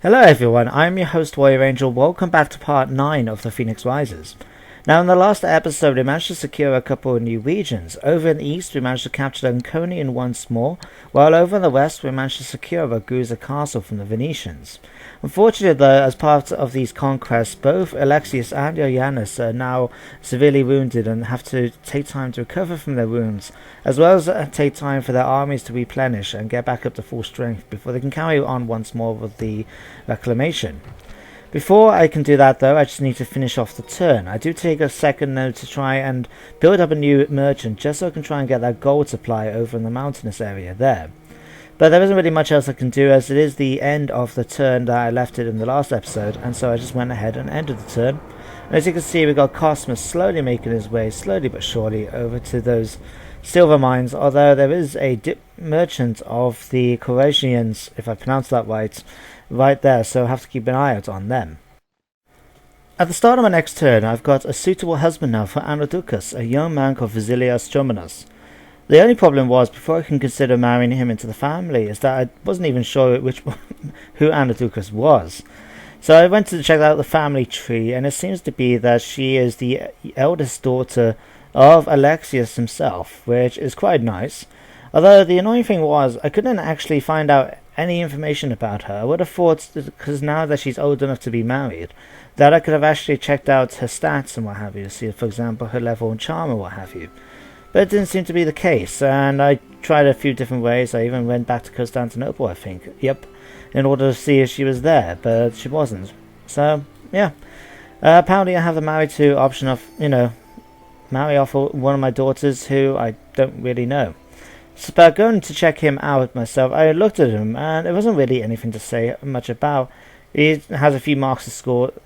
Hello everyone, I'm your host Warrior Angel. Welcome back to part 9 of the Phoenix Rises. Now in the last episode we managed to secure a couple of new regions. Over in the east we managed to capture Ankara once more, while over in the west we managed to secure Ragusa castle from the Venetians. Unfortunately though, as part of these conquests, both Alexios and Ioannes are now severely wounded and have to take time to recover from their wounds, as well as take time for their armies to replenish and get back up to full strength before they can carry on once more with the reclamation. Before I can do that though, I just need to finish off the turn. I do take a second note to try and build up a new merchant just so I can try and get that gold supply over in the mountainous area there. But there isn't really much else I can do, as it is the end of the turn that I left it in the last episode, and so I just went ahead and ended the turn. And as you can see, we've got Cosmus slowly making his way, slowly but surely, over to those silver mines, although there is a merchant of the Croatians, if I pronounce that right there, so I have to keep an eye out on them. At the start of my next turn, I've got a suitable husband now for Anaducus, a young man called Vasilias Stromanos. The only problem was, before I can consider marrying him into the family, is that I wasn't even sure who Anaducus was. So I went to check out the family tree, and it seems to be that she is the eldest daughter of Alexios himself, which is quite nice. Although the annoying thing was, I couldn't actually find out any information about her. I would have thought, because now that she's old enough to be married, that I could have actually checked out her stats and what have you, to see, for example, her level in charm or what have you. But it didn't seem to be the case, and I tried a few different ways. I even went back to Constantinople, I think. Yep, in order to see if she was there, but she wasn't. So, yeah. Apparently I have the marry to option of, marry off one of my daughters who I don't really know. So, but going to check him out myself, I looked at him, and there wasn't really anything to say much about. He has a few marks to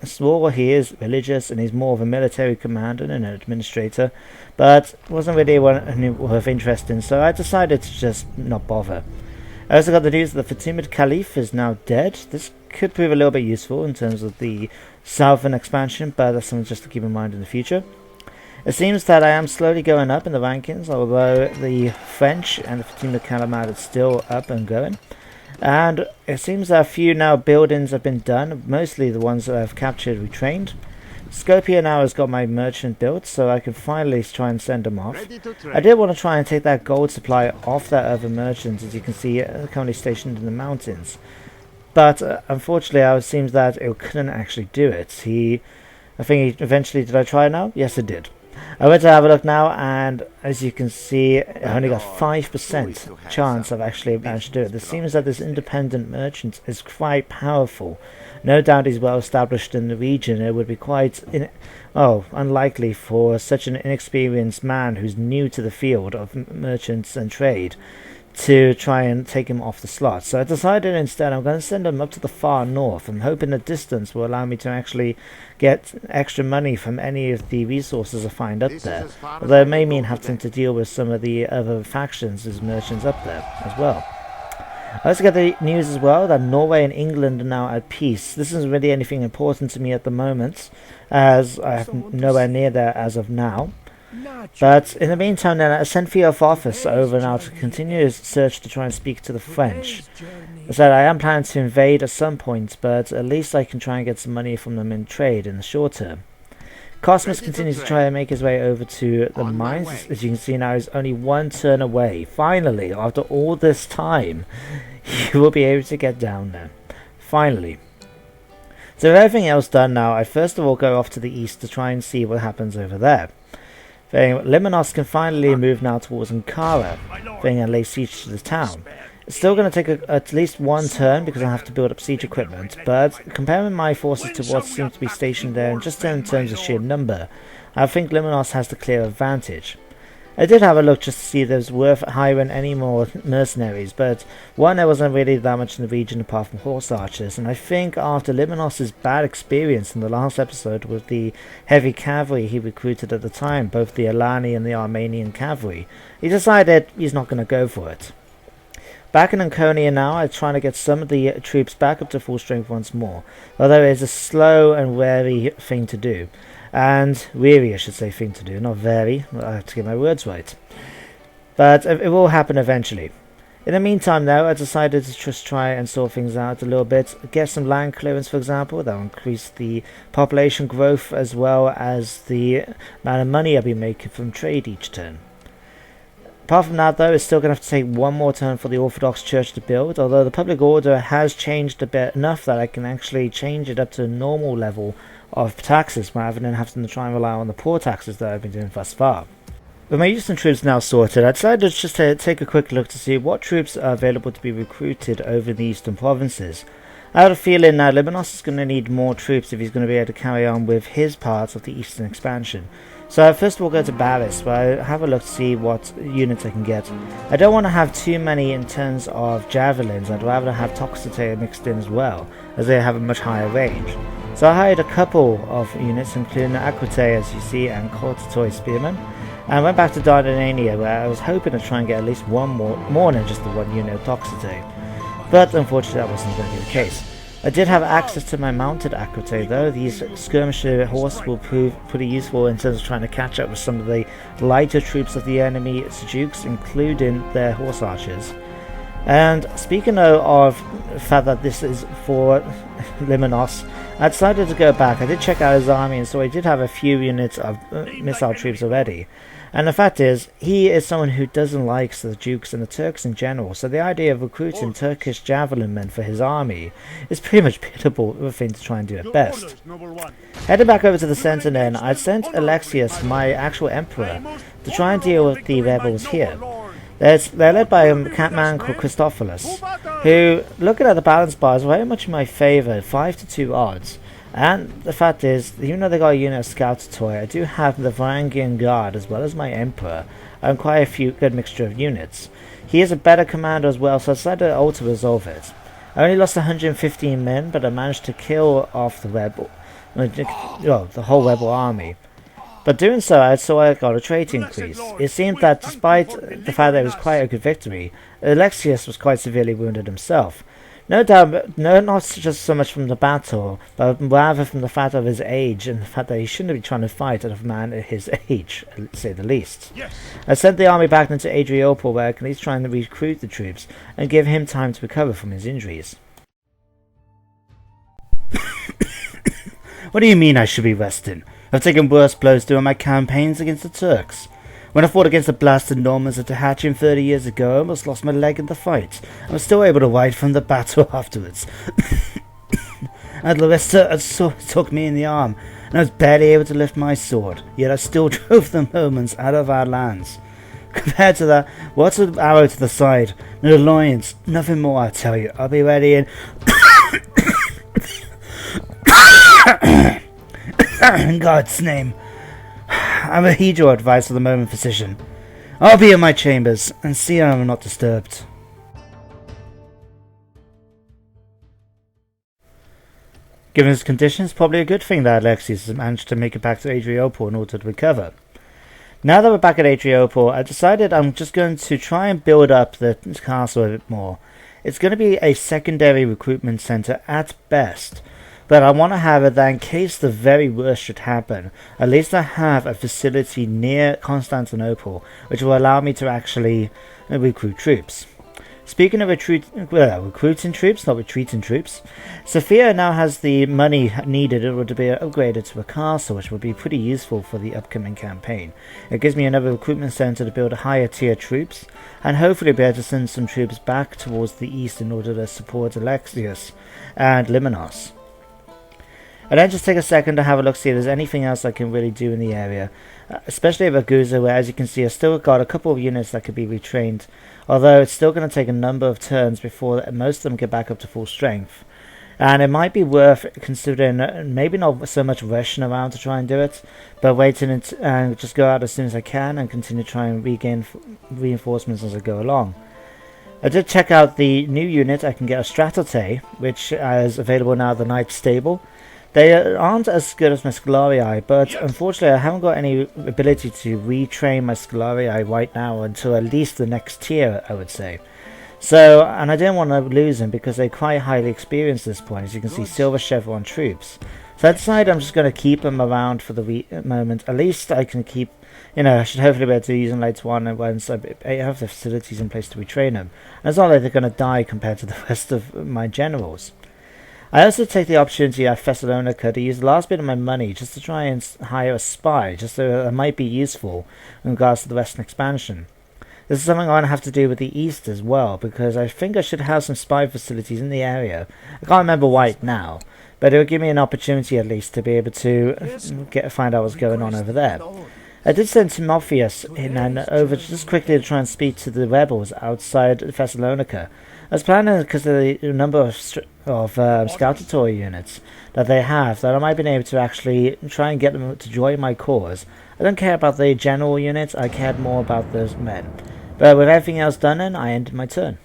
score. He is religious, and he's more of a military commander than an administrator, but wasn't really one of interest in, so I decided to just not bother. I also got the news that the Fatimid Caliph is now dead. This could prove a little bit useful in terms of the southern expansion, but that's something just to keep in mind in the future. It seems that I am slowly going up in the rankings, although the French and the Fatimid Caliph is still up and going. And it seems that a few now buildings have been done, mostly the ones that I've captured retrained. Skopje now has got my merchant built, so I can finally try and send them off. I did want to try and take that gold supply off that other merchant, as you can see, currently stationed in the mountains. But unfortunately, it seems that it couldn't actually do it. I think he eventually, did I try it now? Yes, it did. I went to have a look now, and as you can see, I only got 5% chance of actually managing to do it. It seems that this independent merchant is quite powerful. No doubt he's well established in the region. It would be quite unlikely for such an inexperienced man who's new to the field of merchants and trade to try and take him off the slot. So I decided instead I'm going to send him up to the far north. I'm hoping the distance will allow me to actually get extra money from any of the resources I find up there. Although it may mean having to deal with some of the other factions as merchants up there as well. I also got the news as well that Norway and England are now at peace. This isn't really anything important to me at the moment, as I am nowhere near there as of now. But in the meantime then, I sent Theo Office over now to continue his search to try and speak to the French. I said I am planning to invade at some point, but at least I can try and get some money from them in trade in the short term. Cosmus continues to try and make his way over to the mines. As you can see now, he's only one turn away. Finally, after all this time, he will be able to get down there. Finally. So with everything else done now, I first of all go off to the east to try and see what happens over there. Limenios can finally move now towards Ankara, and lay siege to the town. It's still going to take at least one turn because I have to build up siege equipment, but comparing my forces to what seems to be stationed there, and just in terms of sheer number, I think Limenios has the clear advantage. I did have a look just to see if it was worth hiring any more mercenaries, but one, there wasn't really that much in the region apart from horse archers, and I think after Limenios' bad experience in the last episode with the heavy cavalry he recruited at the time, both the Alani and the Armenian cavalry, he decided he's not going to go for it. Back in Ankara now, I'm trying to get some of the troops back up to full strength once more, although it is a slow and wary thing to do. And weary, I should say, thing to do, not very. I have to get my words right. But it will happen eventually. In the meantime though, I decided to just try and sort things out a little bit, get some land clearance for example, that will increase the population growth as well as the amount of money I'll be making from trade each turn. Apart from that though, it's still going to have to take one more turn for the Orthodox Church to build, although the public order has changed a bit enough that I can actually change it up to a normal level of taxes rather than having to try and rely on the poor taxes that I've been doing thus far. With my eastern troops now sorted, I decided just to take a quick look to see what troops are available to be recruited over the eastern provinces. I had a feeling that Limenios is going to need more troops if he's going to be able to carry on with his part of the eastern expansion. So I first of all go to Baris, where I have a look to see what units I can get. I don't want to have too many in terms of javelins, I'd rather have Toxotea mixed in as well, as they have a much higher range. So I hired a couple of units, including Aquitae as you see, and Cortatoi Spearmen. And went back to Dardania, where I was hoping to try and get at least one more than just the one unit of Toxotea. But unfortunately that wasn't going to be the case. I did have access to my mounted Aquitae though. These skirmisher horses will prove pretty useful in terms of trying to catch up with some of the lighter troops of the enemy Seljuks, including their horse archers. And speaking of the fact that this is for Limenios, I decided to go back. I did check out his army and so he did have a few units of missile troops already. And the fact is, he is someone who doesn't like the Dukes and the Turks in general, so the idea of recruiting Turkish javelin men for his army is pretty much pitiful of a thing to try and do at best. Heading back over to the centre then, I sent Alexios, my actual emperor, to try and deal with the rebels here. They're led by a man called Christophilus, who, looking at the balance bar, is very much in my favour, 5-2 odds. And the fact is, even though they got a unit of Scout Toy, I do have the Varangian Guard as well as my Emperor, and quite a few good mixture of units. He is a better commander as well, so I decided to alter resolve it. I only lost 115 men, but I managed to kill off the whole rebel army. But doing so, I saw I got a trait increase. It seemed that despite the fact that it was quite a good victory, Alexios was quite severely wounded himself. No doubt, not just so much from the battle, but rather from the fact of his age and the fact that he shouldn't be trying to fight a man at his age, to say the least. Yes. I sent the army back into Adrianople, where I can at least try and recruit the troops and give him time to recover from his injuries. What do you mean I should be resting? I've taken worse blows during my campaigns against the Turks. When I fought against the blasted Normans at Hatching 30 years ago, I almost lost my leg in the fight. I was still able to ride from the battle afterwards. And Larissa took me in the arm, and I was barely able to lift my sword, yet I still drove the Romans out of our lands. Compared to that, what's an arrow to the side? No alliance, nothing more, I tell you. I'll be ready in... In God's name. I will heed your advice for the moment, physician. I'll be in my chambers, and see I am not disturbed. Given his conditions, probably a good thing that Alexios has managed to make it back to Adrianople in order to recover. Now that we're back at Adrianople, I decided I'm just going to try and build up the castle a bit more. It's going to be a secondary recruitment centre at best, but I want to have it that in case the very worst should happen, at least I have a facility near Constantinople which will allow me to actually recruit troops. Speaking of recruiting troops, not retreating troops, Sofia now has the money needed in order to be upgraded to a castle, which will be pretty useful for the upcoming campaign. It gives me another recruitment centre to build higher tier troops, and hopefully be able to send some troops back towards the east in order to support Alexios and Limenios. And then just take a second to have a look, see if there's anything else I can really do in the area, especially at Ragusa, where as you can see I've still got a couple of units that could be retrained, although it's still going to take a number of turns before most of them get back up to full strength. And it might be worth considering maybe not so much rushing around to try and do it, but waiting and just go out as soon as I can and continue to try and regain reinforcements as I go along. I did check out the new unit. I can get a Stratote, which is available now at the Knight Stable. They aren't as good as my Scalarii, but unfortunately I haven't got any ability to retrain my Scalarii right now until at least the next tier, I would say. So, and I didn't want to lose them because they're quite highly experienced at this point. As you can see, Silver Chevron troops. So I decided I'm just going to keep them around for the moment. At least I can keep, I should hopefully be able to use them later on once I have the facilities in place to retrain them. And it's not like they're going to die compared to the rest of my generals. I also take the opportunity at Thessalonica to use the last bit of my money just to try and hire a spy, just so it might be useful in regards to the Western expansion. This is something I'm going to have to do with the East as well, because I think I should have some spy facilities in the area. I can't remember right now, but it will give me an opportunity at least to be able to find out what's going on over there. I did send Timotheus in and over just quickly to try and speak to the rebels outside Thessalonica. I was planning, because of the number of scoutatory units that they have, that I might be able to actually try and get them to join my cause. I don't care about the general units, I cared more about those men. But with everything else done in, I ended my turn.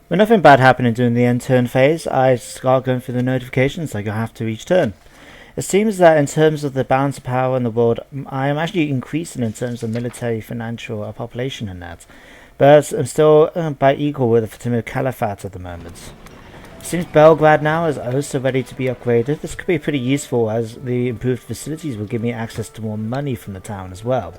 With nothing bad happening during the end turn phase, I start going through the notifications like I have to each turn. It seems that in terms of the balance of power in the world, I am actually increasing in terms of military, financial, population and that. But I'm still about equal with the Fatimid Caliphate at the moment. It seems Belgrade now is also ready to be upgraded. This could be pretty useful, as the improved facilities will give me access to more money from the town as well.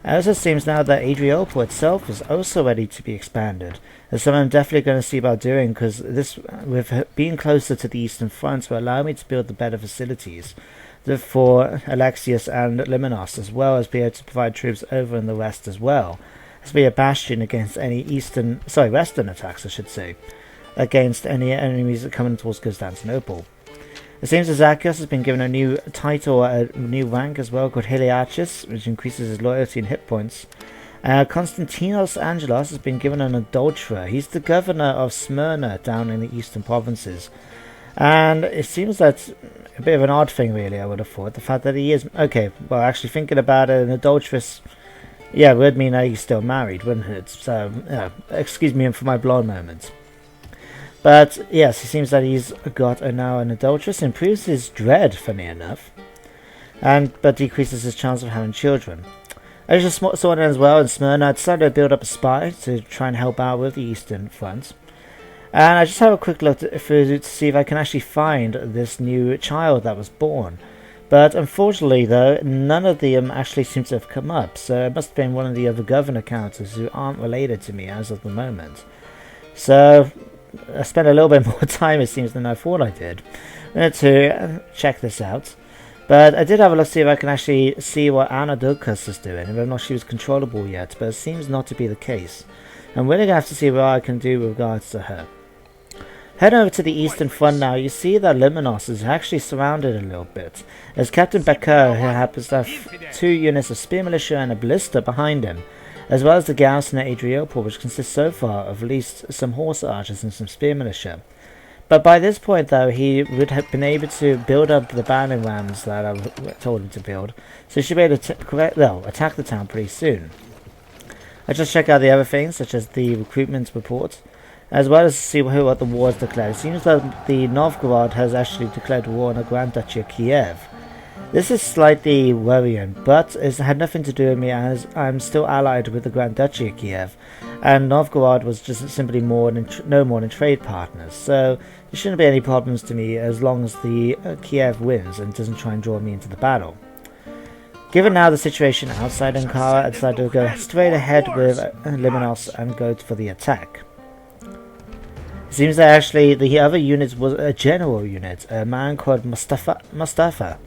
It also seems now that Adrianople itself is also ready to be expanded. It's something I'm definitely going to see about doing, because this, with being closer to the eastern front, will allow me to build the better facilities for Alexios and Limenios, as well as be able to provide troops over in the west as well. This will be a bastion against any western attacks, I should say, against any enemies that coming towards Constantinople. It seems that Zacchaeus has been given a new title, a new rank as well, called Heliarchus, which increases his loyalty and hit points. Konstantinos Angelos has been given an adulterer. He's the governor of Smyrna down in the eastern provinces. And it seems that's a bit of an odd thing, really, I would have thought. The fact that he is... Okay, well, actually thinking about it, an adulteress... Yeah, would mean that he's still married, wouldn't it? So, excuse me for my blonde moments. But, yes, it seems that he's got now an adulteress. Improves his dread, funny enough. But decreases his chance of having children. I just saw it as well in Smyrna. I decided to build up a spy to try and help out with the Eastern Front. And I just have a quick look through to see if I can actually find this new child that was born. But unfortunately, though, none of them actually seem to have come up. So it must have been one of the other governor counters who aren't related to me as of the moment. So I spent a little bit more time, it seems, than I thought I did to check this out. But I did have a look to see if I can actually see what Anna Dukas is doing, whether or not she was controllable yet, but it seems not to be the case. I'm really going to have to see what I can do with regards to her. Head over to the eastern front now. You see that Limenios is actually surrounded a little bit, as Captain Becker, who happens to have 2 units of spear militia and a ballista behind him, as well as the garrison at Adrianople, which consists so far of at least some horse archers and some spear militia. But by this point, though, he would have been able to build up the battering rams that I told him to build, so he should be able to attack the town pretty soon. I just check out the other things, such as the recruitment report, as well as see what the war has declared. It seems that the Novgorod has actually declared war on the Grand Duchy of Kiev. This is slightly worrying, but it had nothing to do with me, as I'm still allied with the Grand Duchy of Kiev, and Novgorod was just simply no more than trade partners, so there shouldn't be any problems to me as long as the Kiev wins and doesn't try and draw me into the battle. Given now the situation outside Ankara, I decided to go straight ahead with Limenios and go for the attack. It seems that actually the other unit was a general unit, a man called Mustafa.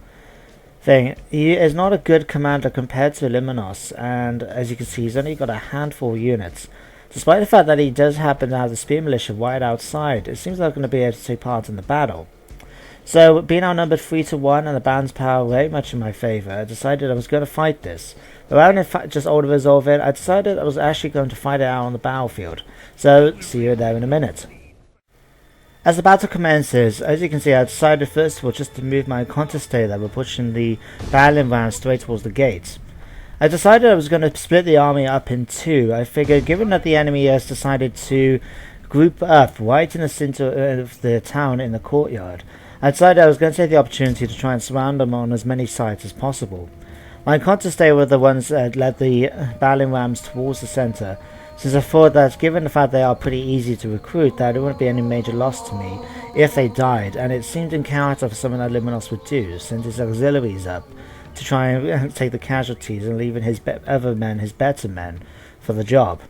He is not a good commander compared to Limenios, and as you can see, he's only got a handful of units. Despite the fact that he does happen to have the spear militia right outside, it seems like I'm going to be able to take part in the battle. So, being outnumbered 3-1 and the band's power very much in my favour, I decided I was going to fight this. But rather than just all to resolve it, I decided I was actually going to fight it out on the battlefield. So, see you there in a minute. As the battle commences, as you can see, I decided first of all just to move my contestate that were pushing the battering rams straight towards the gates. I decided I was going to split the army up in 2. I figured, given that the enemy has decided to group up right in the center of the town in the courtyard, I decided I was going to take the opportunity to try and surround them on as many sides as possible. My contestate were the ones that led the battering rams towards the center, since I thought that given the fact they are pretty easy to recruit, that it wouldn't be any major loss to me if they died, and it seemed in character for something that Limenios would do, send his auxiliaries up to try and take the casualties and leaving his better men, for the job.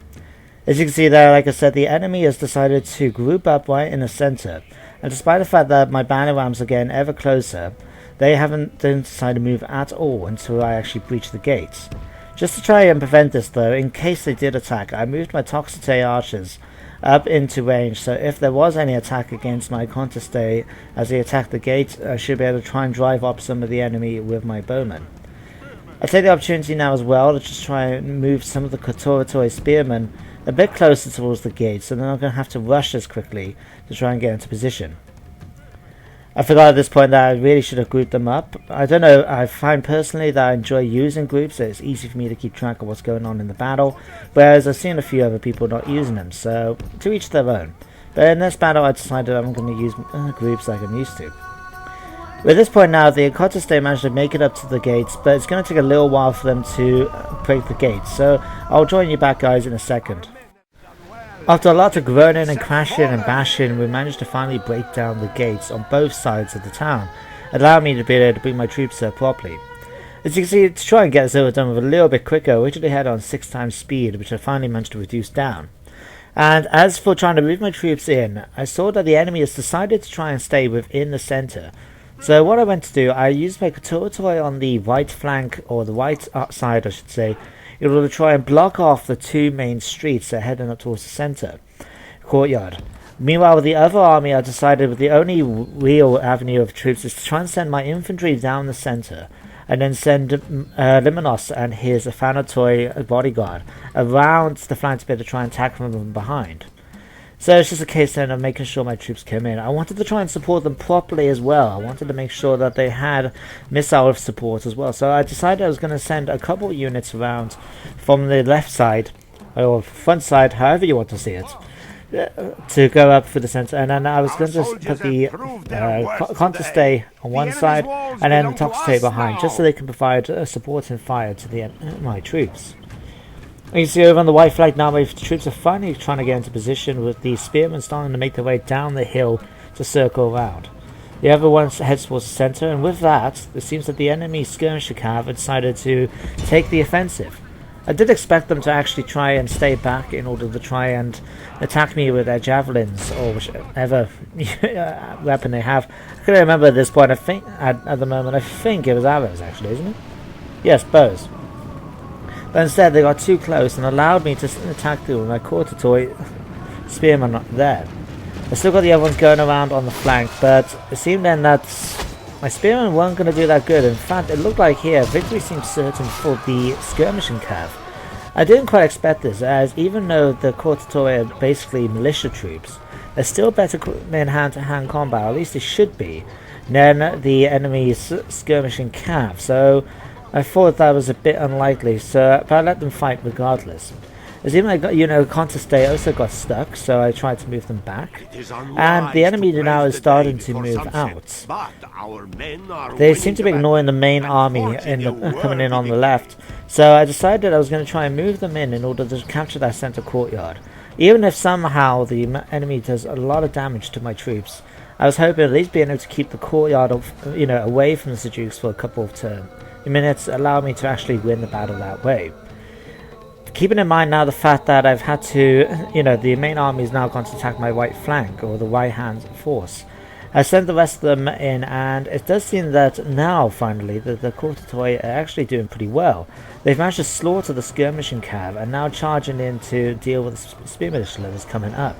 As you can see there, like I said, the enemy has decided to group up right in the center, and despite the fact that my banner rams are getting ever closer, they haven't decided to move at all until I actually breach the gates. Just to try and prevent this though, in case they did attack, I moved my Toxite archers up into range, so if there was any attack against my conteste as they attack the gate, I should be able to try and drive up some of the enemy with my bowmen. I take the opportunity now as well to just try and move some of the Kotoratoi spearmen a bit closer towards the gate, so they're not going to have to rush as quickly to try and get into position. I forgot at this point that I really should have grouped them up. I don't know, I find personally that I enjoy using groups, so it's easy for me to keep track of what's going on in the battle, whereas I've seen a few other people not using them, so to each their own. But in this battle I decided I'm going to use groups like I'm used to. At this point now, the conteste managed to make it up to the gates, but it's going to take a little while for them to break the gates, so I'll join you back guys in a second. After a lot of groaning and crashing and bashing, we managed to finally break down the gates on both sides of the town, allowing me to be able to bring my troops up properly. As you can see, to try and get this over done with a little bit quicker, we actually had on 6 times speed, which I finally managed to reduce down. And as for trying to move my troops in, I saw that the enemy has decided to try and stay within the centre. So what I went to do, I used my Kotoratoi on the right flank, or the right side I should say, in order to try and block off the 2 main streets that are heading up towards the centre courtyard. Meanwhile, with the other army, I decided with the only real avenue of troops is to try and send my infantry down the centre, and then send Limenios and his Athanatoi bodyguard around the flank to be able to try and attack from behind. So it's just a case then of making sure my troops come in. I wanted to try and support them properly as well. I wanted to make sure that they had missile support as well. So I decided I was going to send a couple of units around from the left side, or front side, however you want to see it, to go up for the centre. And then I was going to just put the conteste on one side and then the Toxite behind, just so they can provide support and fire to my troops. You can see over on the white flag now, my troops are finally trying to get into position, with the spearmen starting to make their way down the hill to circle around. The other one heads towards the centre, and with that, it seems that the enemy skirmisher cav had decided to take the offensive. I did expect them to actually try and stay back in order to try and attack me with their javelins, or whichever weapon they have. I couldn't remember at this point, I think, at the moment, I think it was arrows actually, isn't it? Yes, bows. But instead they got too close and allowed me to attack them with my Kotoratoi spearmen there. I still got the other ones going around on the flank, but it seemed then that my spearmen weren't going to do that good. In fact, it looked like here victory seemed certain for the skirmishing cav. I didn't quite expect this, as even though the Kotoratoi are basically militia troops, they're still better in hand-to-hand combat, or at least they should be, than the enemy's skirmishing cav. So I thought that was a bit unlikely, but I let them fight regardless. As even conteste also got stuck, so I tried to move them back. And the enemy now is starting to move out. They seem to be ignoring the main army coming in on the left, so I decided I was going to try and move them in order to capture that centre courtyard. Even if somehow the enemy does a lot of damage to my troops, I was hoping at least being able to keep the courtyard away from the Seljuks for a couple of minutes, allow me to actually win the battle that way. Keeping in mind now the fact that I've had to, the main army is now going to attack my right flank, or the right hand force. I sent the rest of them in, and it does seem that now, finally, that the Kotoratoi are actually doing pretty well. They've managed to slaughter the skirmishing cav, and now charging in to deal with the spear militia that's coming up.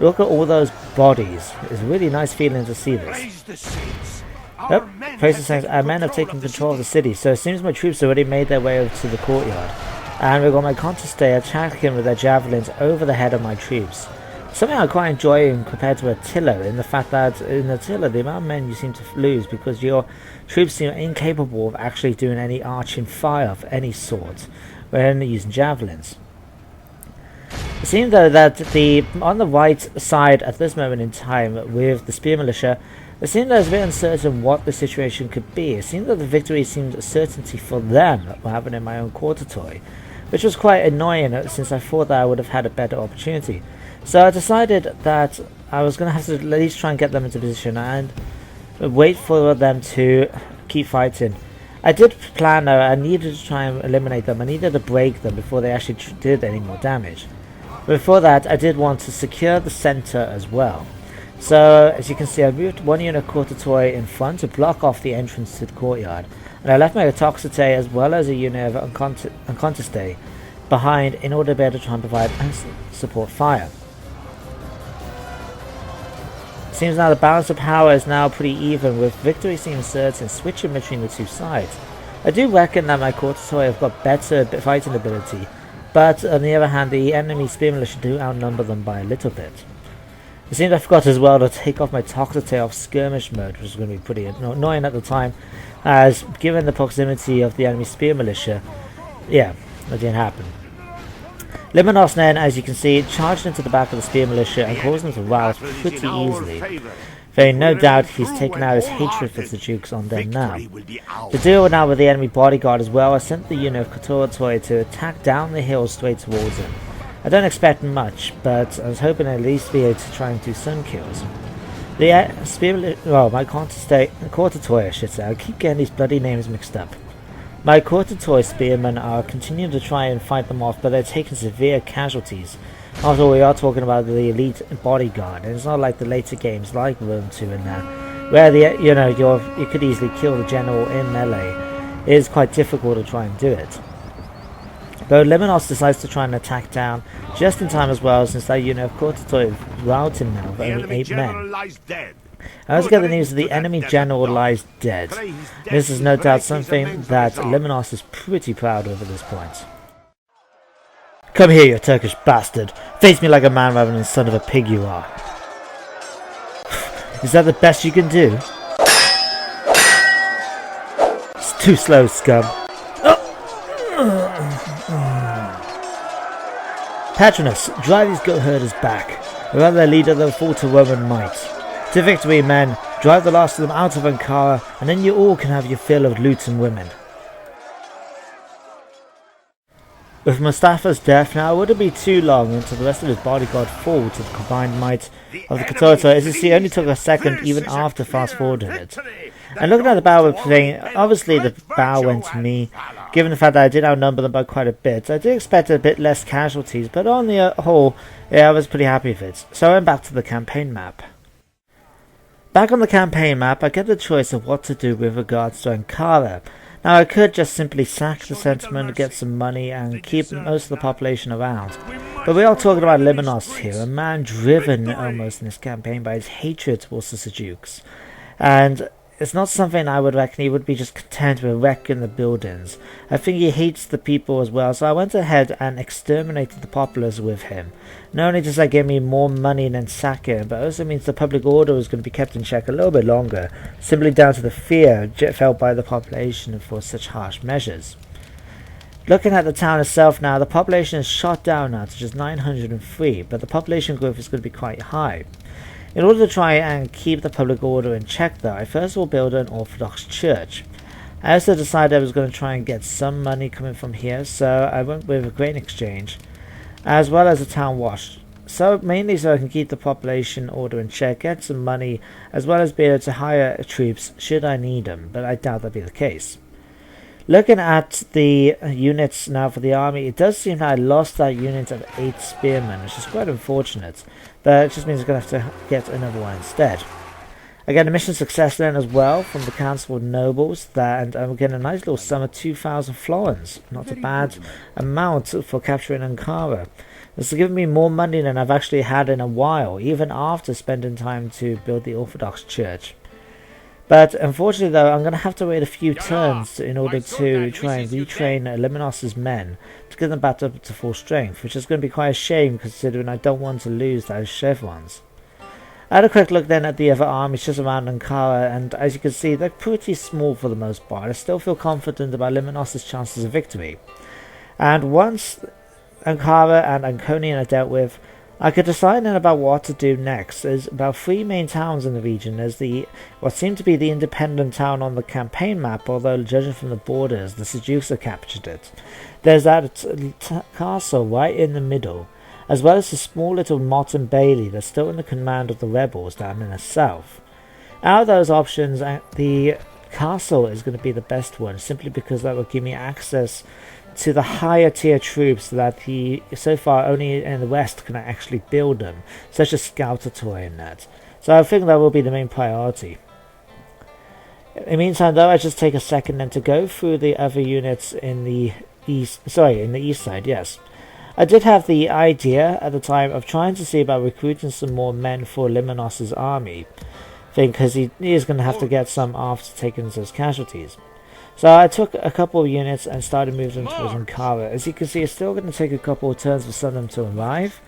Look at all those bodies. It's a really nice feeling to see this. Yep, praise the saints. Our men have taken control of the city, so it seems my troops already made their way over to the courtyard. And we've got my conteste attacking with their javelins over the head of my troops. Something I quite enjoy compared to Attila, in the fact that in Attila the amount of men you seem to lose because your troops seem incapable of actually doing any arching fire of any sort when using javelins. It seems though that on the right side at this moment in time with the spear militia, it seemed that it was a bit uncertain what the situation could be. It seemed that the victory seemed a certainty for them rather than my own Kotoratoi. which was quite annoying since I thought that I would have had a better opportunity. So I decided that I was going to have to at least try and get them into position and wait for them to keep fighting. I did plan though, I needed to try and eliminate them. I needed to break them before they actually did any more damage. Before that, I did want to secure the center as well. So, as you can see, I moved one unit Cortatoi in front to block off the entrance to the courtyard. And I left my Toxite as well as a unit of Unconteste behind in order to be able to try and provide support fire. Seems now the balance of power is now pretty even, with victory seems certain, switching between the two sides. I do reckon that my Cortatoi have got better fighting ability, but on the other hand, the enemy spear militia do outnumber them by a little bit. It seems I forgot as well to take off my Toxite off skirmish mode, which was going to be pretty annoying at the time, as given the proximity of the enemy spear militia, yeah, that didn't happen. Limenios then, as you can see, charged into the back of the spear militia and caused them to rout pretty easily. Though no doubt he's taken out his hatred for the Dukes on them now. To deal now with the enemy bodyguard as well, I sent the unit of Cortatoi to attack down the hill straight towards him. I don't expect much, but I was hoping at least be able to try and do some kills. The my Cortatoi, I should say, I keep getting these bloody names mixed up. My Cortatoi spearmen are continuing to try and fight them off, but they're taking severe casualties. After all, we are talking about the elite bodyguard, and it's not like the later games like Rome 2 and that, where you could easily kill the general in melee. It is quite difficult to try and do it. Though Limenios decides to try and attack down just in time as well, since that unit of Cortatoi is routing now with only 8 men. I also get the news that the enemy general lies dead. This is no doubt something that Limenios is pretty proud of at this point. Come here, you Turkish bastard. Face me like a man rather than the son of a pig you are. Is that the best you can do? It's too slow, scum. Patronus, drive these goat herders back. Without their leader, they'll fall to Roman might. To victory, men. Drive the last of them out of Ankara, and then you all can have your fill of loot and women. With Mustafa's death now, it wouldn't be too long until the rest of his bodyguard fall to the combined might of the Cortatoi. As you see, it only took a second even after fast-forwarding it. And looking at the battle we're playing, obviously the battle went to me. Given the fact that I did outnumber them by quite a bit, I did expect a bit less casualties, but on the whole, yeah, I was pretty happy with it. So I went back to the campaign map. Back on the campaign map, I get the choice of what to do with regards to Ankara. Now I could just simply sack the settlement, get some money and keep most of the population around. But we are talking about Limenios here, a man driven almost in this campaign by his hatred towards the Seljuks. And it's not something I would reckon he would be just content with wrecking the buildings. I think he hates the people as well, so I went ahead and exterminated the populace with him. Not only does that give me more money than sacking, but also means the public order is going to be kept in check a little bit longer, simply down to the fear felt by the population for such harsh measures. Looking at the town itself now, the population is shot down now to just 903, but the population growth is going to be quite high. In order to try and keep the public order in check though, I first of all built an Orthodox church. I also decided I was going to try and get some money coming from here, so I went with a grain exchange, as well as a town wash. So mainly so I can keep the population order in check, get some money, as well as be able to hire troops should I need them, but I doubt that'll be the case. Looking at the units now for the army, it does seem that I lost that unit of 8 spearmen, which is quite unfortunate, but it just means I'm going to have to get another one instead. I get a mission success then as well from the Council of Nobles, and I'm getting a nice little sum of 2,000 florins. Not a bad amount for capturing Ankara. This has given me more money than I've actually had in a while, even after spending time to build the Orthodox Church. But unfortunately though, I'm going to have to wait a few turns in order to try and retrain Limenios' men to get them back up to full strength, which is going to be quite a shame considering I don't want to lose those chevrons. I had a quick look then at the other armies just around Ankara, and as you can see, they're pretty small for the most part. I still feel confident about Limenios' chances of victory. And once Ankara and Anconian are dealt with, I could decide then about what to do next. There's about 3 main towns in the region. There's what seemed to be the independent town on the campaign map, although judging from the borders, the Seljuks have captured it. There's that castle right in the middle, as well as a small little motte and bailey that's still in the command of the rebels down in the south. Out of those options, the castle is going to be the best one, simply because that will give me access to the higher tier troops that he so far only in the west can actually build them, such as Scouter and that. So I think that will be the main priority. In the meantime, though, I just take a second then to go through the other units in the east. In the east side. Yes, I did have the idea at the time of trying to see about recruiting some more men for Limenios' army, because he is going to have to get some after taking those casualties. So I took a couple of units and started moving them towards Ankara. As you can see, it's still going to take a couple of turns for some of them to arrive,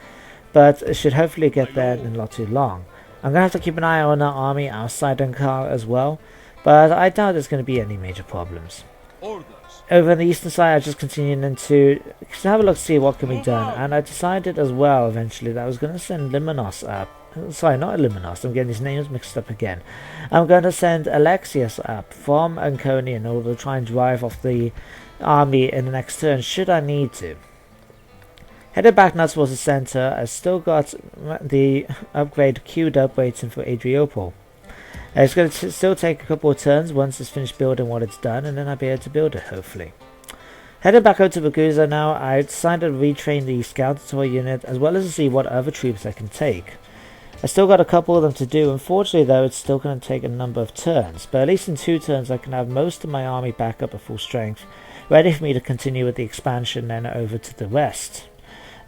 but it should hopefully get there in not too long. I'm going to have to keep an eye on our army outside Ankara as well, but I doubt there's going to be any major problems. Over on the eastern side, I just continued to have a look to see what can be done, and I decided as well eventually that I was going to send Limenios up. Sorry, not Limenios, I'm getting these names mixed up again. I'm going to send Alexios up from Ankara in order to try and drive off the army in the next turn, should I need to. Headed back now towards the centre, I've still got the upgrade queued up waiting for Adriopol. It's going to still take a couple of turns once it's finished building what it's done, and then I'll be able to build it, hopefully. Headed back over to Ragusa now, I decided to retrain the Scouter unit, as well as to see what other troops I can take. I still got a couple of them to do. Unfortunately, though, it's still going to take a number of turns, but at least in 2 turns I can have most of my army back up at full strength, ready for me to continue with the expansion then over to the west.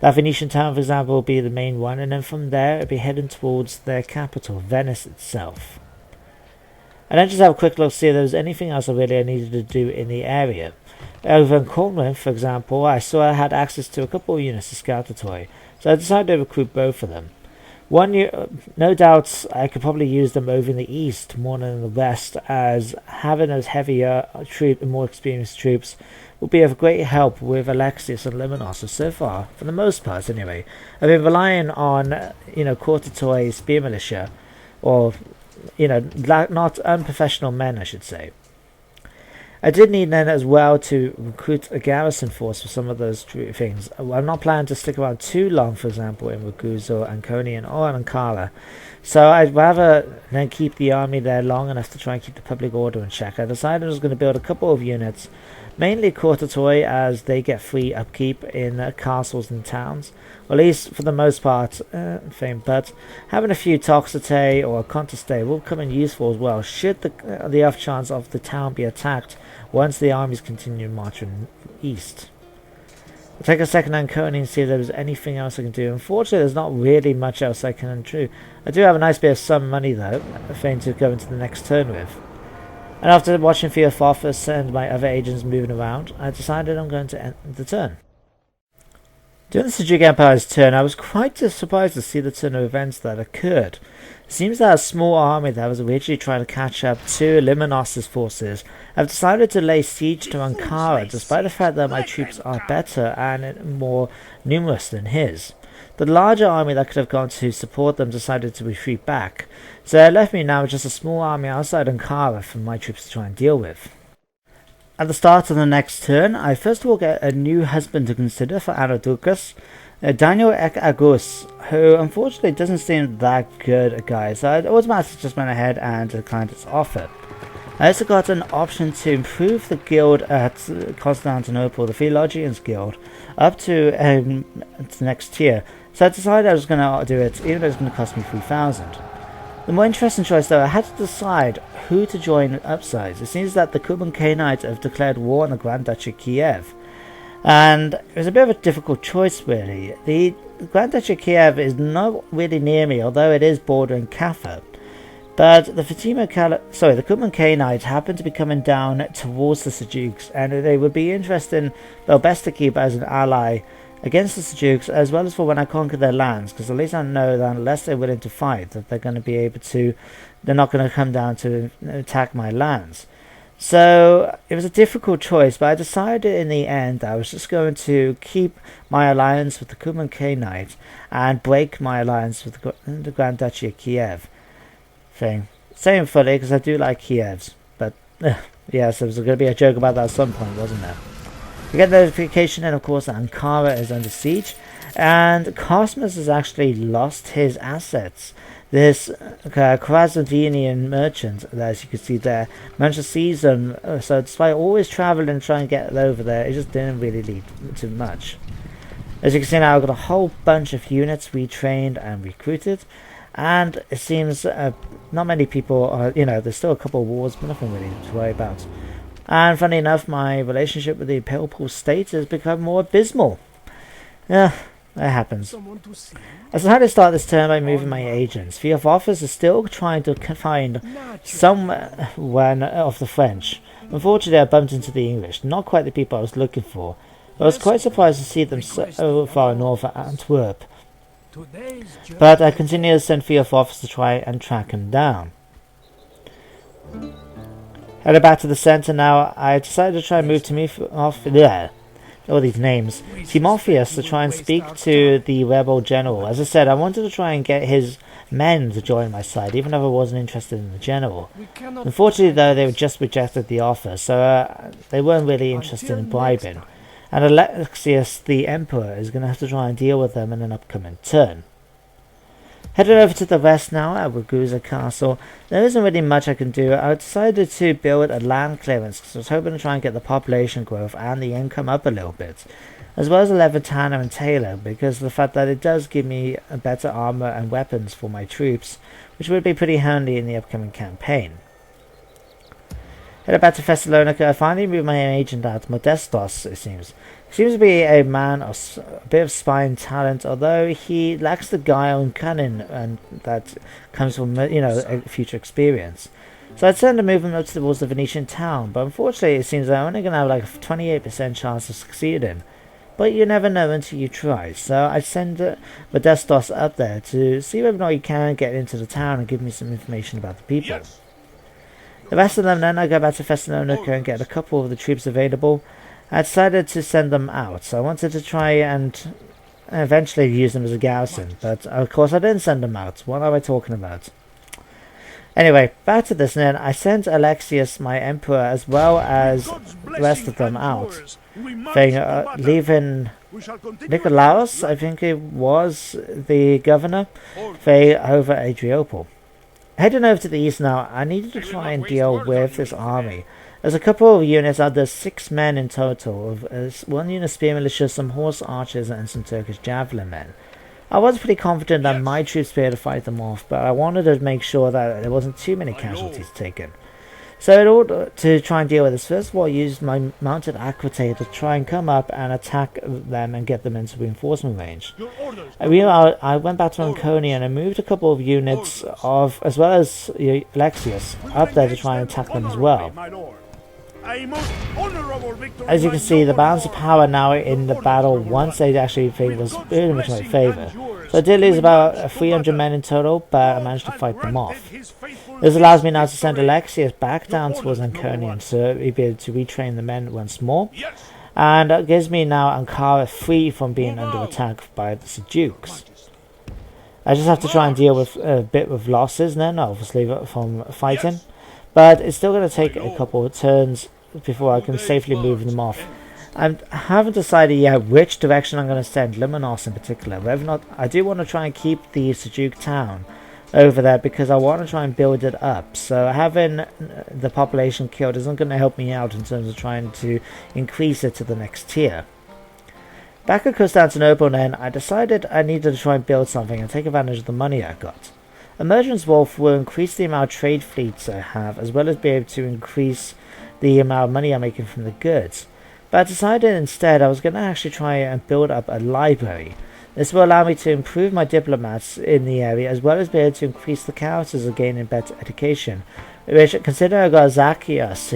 That Venetian town, for example, will be the main one, and then from there it'll be heading towards their capital, Venice itself. And then just have a quick look to see if there was anything else I needed to do in the area. Over in Corinth, for example, I saw I had access to a couple of units of Scouter, so I decided to recruit both of them. No doubt I could probably use them over in the east more than in the west, as having those heavier and more experienced troops will be of great help with Alexios and Limenios. So far, for the most part anyway, I've been relying on Courtitoy spear militia, or not unprofessional men, I should say. I did need then as well to recruit a garrison force for some of those things. I'm not planning to stick around too long, for example, in Ragusa, Anconian or Ankara. So I'd rather then keep the army there long enough to try and keep the public order in check. I decided I was going to build a couple of units, mainly Courtitoy, as they get free upkeep in castles and towns. Or at least for the most part, but having a few Toxite or Conteste will come in useful as well, should the off chance of the town be attacked once the armies continue marching east. I'll take a second on Coney and see if there's anything else I can do. Unfortunately, there's not really much else I can do. I do have a nice bit of some money though, a thing to go into the next turn with. And after watching Theophorus and my other agents moving around, I decided I'm going to end the turn. During the Seljuk Empire's turn, I was quite surprised to see the turn of events that occurred. It seems that a small army that was originally trying to catch up to Limenios' forces have decided to lay siege to Ankara, despite the fact that my troops are better and more numerous than his. The larger army that could have gone to support them decided to retreat back, so it left me now with just a small army outside Ankara for my troops to try and deal with. At the start of the next turn, I first of all get a new husband to consider for Anadurkas, Daniel Agus, who unfortunately doesn't seem that good a guy, so I automatically just went ahead and declined his offer. I also got an option to improve the guild at Constantinople, the Theologians Guild, up to the next tier, so I decided I was going to do it, even though it's going to cost me 3,000. The more interesting choice though, I had to decide who to join upsides. It seems that the Kuban Khanate have declared war on the Grand Duchy of Kiev, and it was a bit of a difficult choice really. The Grand Duchy of Kiev is not really near me, although it is bordering Kaffa. But the the Kuban Khanate happen to be coming down towards the Seljuks, and they would be interesting, though best to keep as an ally against the Seljuks, as well as for when I conquer their lands, because at least I know that unless they're willing to fight, that they're going to be able to, they're not going to come down to attack my lands. So it was a difficult choice, but I decided in the end I was just going to keep my alliance with the Cuman Khanate and break my alliance with the Grand Duchy of Kiev. Saying fully because I do like Kiev's, but yes, there was going to be a joke about that at some point, wasn't there? We get notification, and of course Ankara is under siege, and Cosmas has actually lost his assets. This Krasnodinian merchant, as you can see there, managed to seize them, so despite always traveling and trying to get over there, it just didn't really lead to much. As you can see now, I've got a whole bunch of units retrained and recruited, and it seems not many people are, there's still a couple of wars, but nothing really to worry about. And funny enough, my relationship with the Papal State has become more abysmal. Yeah, that happens. I decided to start this turn by moving my agents. The officers are still trying to find someone of the French. Unfortunately, I bumped into the English, not quite the people I was looking for. I was quite surprised to see them so far north of Antwerp. But I continue to send Field officers to try and track him down. Headed back to the centre now, I decided to try and move to all these names. Timotheus to try and speak to the rebel general. As I said, I wanted to try and get his men to join my side, even though I wasn't interested in the general. Unfortunately, though, they just rejected the offer, so they weren't really interested in bribing. And Alexios, the Emperor, is going to have to try and deal with them in an upcoming turn. Headed over to the west now at Ragusa Castle. There isn't really much I can do. I decided to build a land clearance because I was hoping to try and get the population growth and the income up a little bit, as well as a Levantana and Taylor, because of the fact that it does give me a better armor and weapons for my troops, which would be pretty handy in the upcoming campaign. Headed back to Thessalonica, I finally moved my agent out, Modestos, it seems. He seems to be a man of a bit of spine talent, although he lacks the guile and cunning and that comes from, a future experience. So I'd send to move him up towards the Venetian town, but unfortunately it seems I'm only going to have like a 28% chance of succeeding. But you never know until you try, so I send Modestos up there to see whether or not he can get into the town and give me some information about the people. Yes. The rest of them then I go back to Thessalonica and get a couple of the troops available. I decided to send them out, so I wanted to try and eventually use them as a garrison, but of course I didn't send them out. What am I talking about? Anyway, back to this then. I sent Alexios, my emperor, as well as the rest of them out. Leaving Nikolaos, I think it was the governor, over Adrianople. Heading over to the east now, I needed to try and deal with this army. There's a couple of units, there's 6 men in total, of 1 unit spear militia, some horse archers and some Turkish javelin men. I was pretty confident that my troops would be able to fight them off, but I wanted to make sure that there wasn't too many casualties taken. So in order to try and deal with this, first of all I used my mounted aquitaine to try and come up and attack them and get them into reinforcement range. I went back to Ancona and I moved a couple of units as well as Alexios, up there to try and attack them as well. As you can see, the balance of power now in the battle once they actually was very much in my favour. So I did lose about 300 men in total, but I managed to fight them off. This allows me now to send Alexios back down towards Ancona so he'll be able to retrain the men once more. And it gives me now Ankara free from being under attack by the Seljuks. I just have to try and deal with a bit of losses then, obviously, from fighting. But it's still going to take a couple of turns before I can safely move them off. I haven't decided yet which direction I'm going to send Limenios in particular. Whether or not I do want to try and keep the Seljuk town over there because I want to try and build it up. So having the population killed isn't going to help me out in terms of trying to increase it to the next tier. Back at Constantinople then, I decided I needed to try and build something and take advantage of the money I got. A merchant's wolf will increase the amount of trade fleets I have, as well as be able to increase the amount of money I'm making from the goods. But I decided instead I was going to actually try and build up a library. This will allow me to improve my diplomats in the area, as well as be able to increase the chances of gaining better education. Which, considering I got Zacchaeus,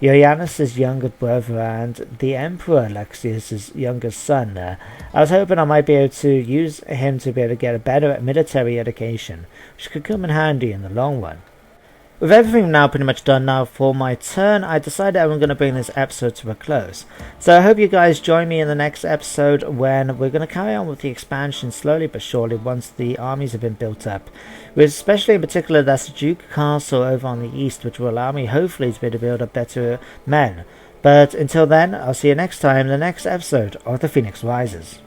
Ioannes' younger brother, and the Emperor Alexios' younger son there, I was hoping I might be able to use him to be able to get a better military education, which could come in handy in the long run. with everything now pretty much done now for my turn, I decided I'm going to bring this episode to a close. So I hope you guys join me in the next episode when we're going to carry on with the expansion slowly but surely once the armies have been built up. With especially in particular that's the Duke Castle over on the east, which will allow me hopefully to be able to build up better men. But until then, I'll see you next time in the next episode of The Phoenix Rises.